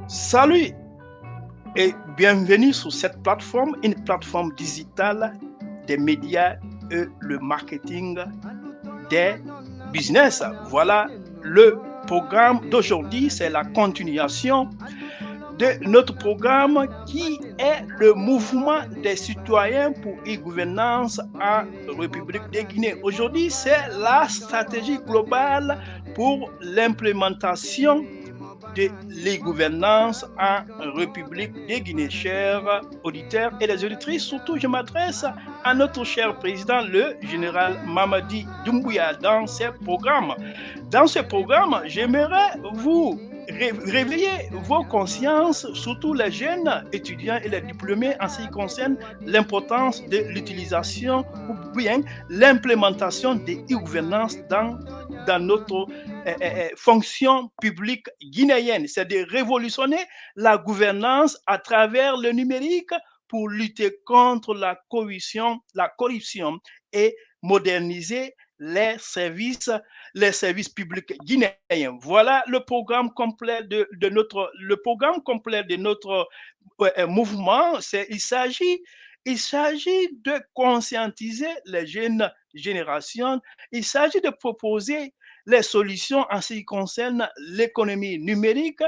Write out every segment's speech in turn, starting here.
Salut et bienvenue sur cette plateforme, une plateforme digitale des médias et le marketing des business. Voilà le programme d'aujourd'hui, c'est la continuation de notre programme qui est le mouvement des citoyens pour e-gouvernance en République de Guinée. Aujourd'hui, c'est la stratégie globale pour l'implémentation de l'e-gouvernance en République de Guinée. Chers auditeurs et les auditrices, surtout je m'adresse à notre cher président, le général Mamadi Doumbouya, dans ce programme. Dans ce programme, j'aimerais vous réveiller vos consciences, surtout les jeunes étudiants et les diplômés en ce qui concerne l'importance de l'utilisation ou bien l'implémentation des e-gouvernance dans notre fonction publique guinéenne. C'est de révolutionner la gouvernance à travers le numérique pour lutter contre la corruption et moderniser les services publics guinéens. Voilà le programme complet de notre mouvement. Il s'agit de conscientiser les jeunes générations. Il s'agit de proposer les solutions en ce qui concerne l'économie numérique.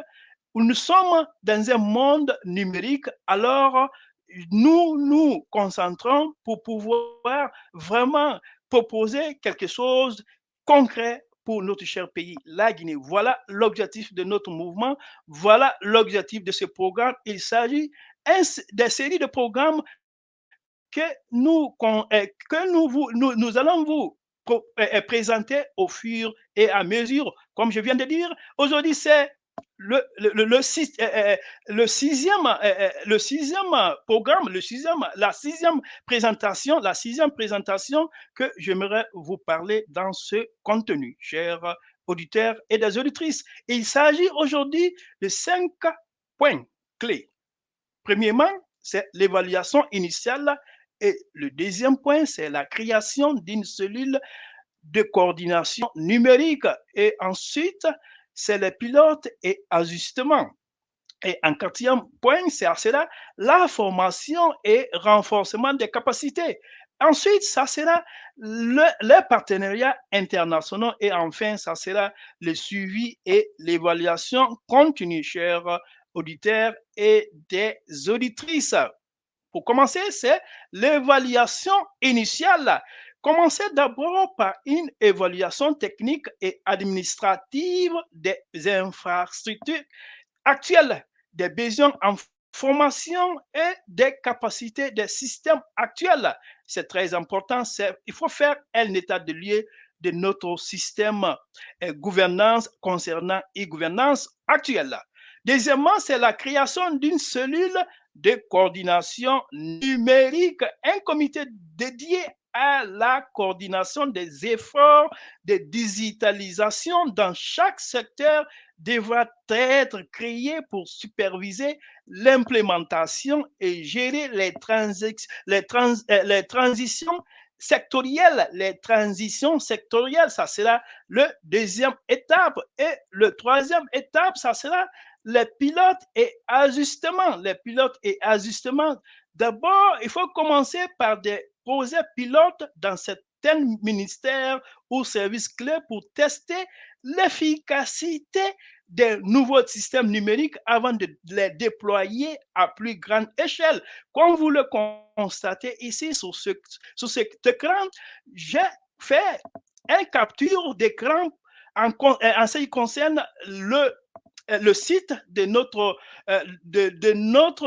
Nous sommes dans un monde numérique, alors nous nous concentrons pour pouvoir vraiment proposer quelque chose de concret pour notre cher pays, la Guinée. Voilà l'objectif de notre mouvement, voilà l'objectif de ce programme. Il s'agit des séries de programmes que nous allons vous présenter au fur et à mesure. Comme je viens de dire, aujourd'hui, c'est le sixième programme, la sixième présentation que j'aimerais vous parler dans ce contenu, chers auditeurs et des auditrices. Il s'agit aujourd'hui de 5 points clés. Premièrement, c'est l'évaluation initiale et le deuxième point, c'est la création d'une cellule de coordination numérique. Et ensuite, c'est les pilotes et ajustements. Et en quatrième point, c'est à cela la formation et renforcement des capacités. Ensuite, ça sera les partenariats internationaux et enfin, ça sera le suivi et l'évaluation continue, chers auditeurs et des auditrices. Pour commencer, c'est l'évaluation initiale. Commencez d'abord par une évaluation technique et administrative des infrastructures actuelles, des besoins en formation et des capacités des systèmes actuels. C'est très important. Il faut faire un état de lieu de notre système gouvernance concernant e-gouvernance actuelle. Deuxièmement, c'est la création d'une cellule de coordination numérique, un comité dédié à la coordination des efforts de digitalisation dans chaque secteur devra être créé pour superviser l'implémentation et gérer les transitions sectorielles. Les transitions sectorielles, ça sera le deuxième étape. Et le troisième étape, ça sera les pilotes et ajustements. Les pilotes et ajustements. D'abord, il faut commencer par des projets pilotes dans certains ministères ou services clés pour tester l'efficacité des nouveaux systèmes numériques avant de les déployer à plus grande échelle. Comme vous le constatez ici sur cet écran, j'ai fait une capture d'écran en ce qui concerne le site de notre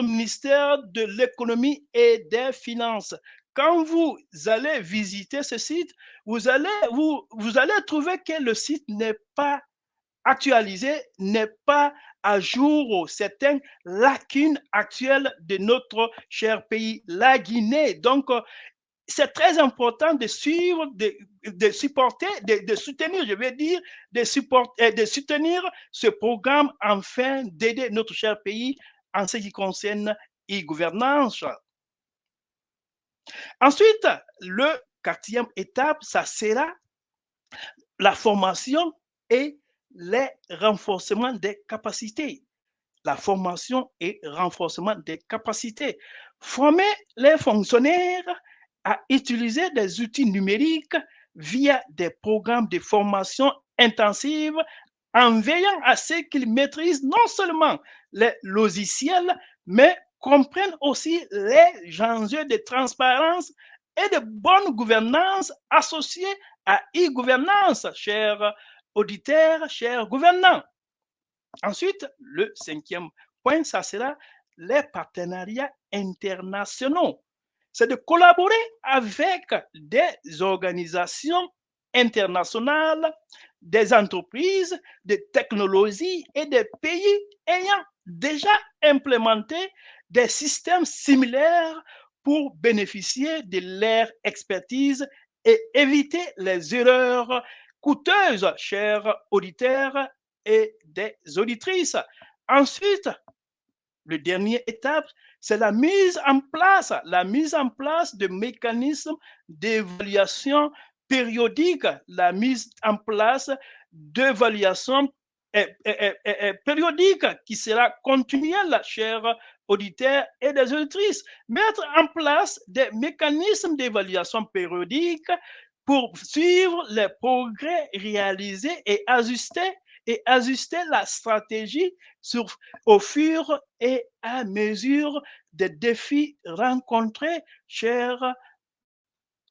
ministère de l'économie et des finances. Quand vous allez visiter ce site, vous allez trouver que le site n'est pas actualisé, n'est pas à jour certaines lacunes actuelles de notre cher pays, la Guinée. Donc, c'est très important de suivre, de supporter, de soutenir, je vais dire, de soutenir ce programme afin d'aider notre cher pays en ce qui concerne e-gouvernance. Ensuite, le quatrième étape, ça sera la formation et les renforcements des capacités. La formation et renforcement des capacités. Former les fonctionnaires à utiliser des outils numériques via des programmes de formation intensive en veillant à ce qu'ils maîtrisent non seulement les logiciels, mais comprennent aussi les enjeux de transparence et de bonne gouvernance associés à e-gouvernance, chers auditeurs, chers gouvernants. Ensuite, le cinquième point, ça sera les partenariats internationaux. C'est de collaborer avec des organisations internationales, des entreprises, des technologies et des pays ayant déjà implémenté des systèmes similaires pour bénéficier de leur expertise et éviter les erreurs coûteuses, chers auditeurs et des auditrices. Ensuite, le dernier étape, c'est la mise en place de mécanismes d'évaluation périodique, la mise en place d'évaluation périodique qui sera continuelle, chers auditeurs et des auditrices. Mettre en place des mécanismes d'évaluation périodique pour suivre les progrès réalisés et ajuster la stratégie au fur et à mesure des défis rencontrés, chers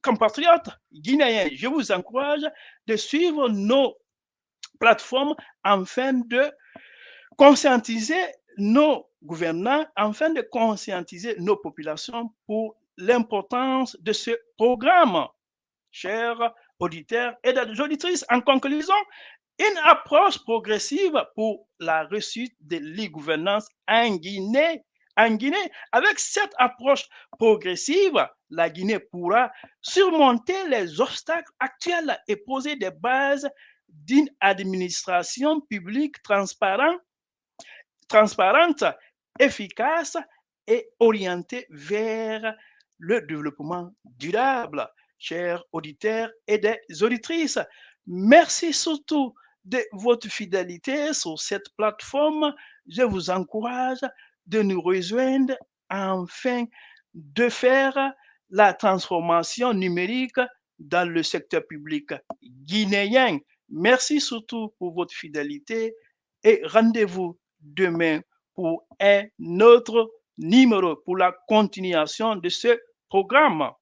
compatriotes guinéens. Je vous encourage de suivre nos plateformes afin de conscientiser nos gouvernants, afin de conscientiser nos populations pour l'importance de ce programme, chers auditeurs et auditrices. En conclusion, une approche progressive pour la réussite de l'e-gouvernance en Guinée. Avec cette approche progressive, la Guinée pourra surmonter les obstacles actuels et poser des bases d'une administration publique transparente, efficace et orientée vers le développement durable. Chers auditeurs et des auditrices, merci surtout de votre fidélité sur cette plateforme. Je vous encourage de nous rejoindre afin de faire la transformation numérique dans le secteur public guinéen. Merci surtout pour votre fidélité et rendez-vous demain pour un autre numéro pour la continuation de ce programme.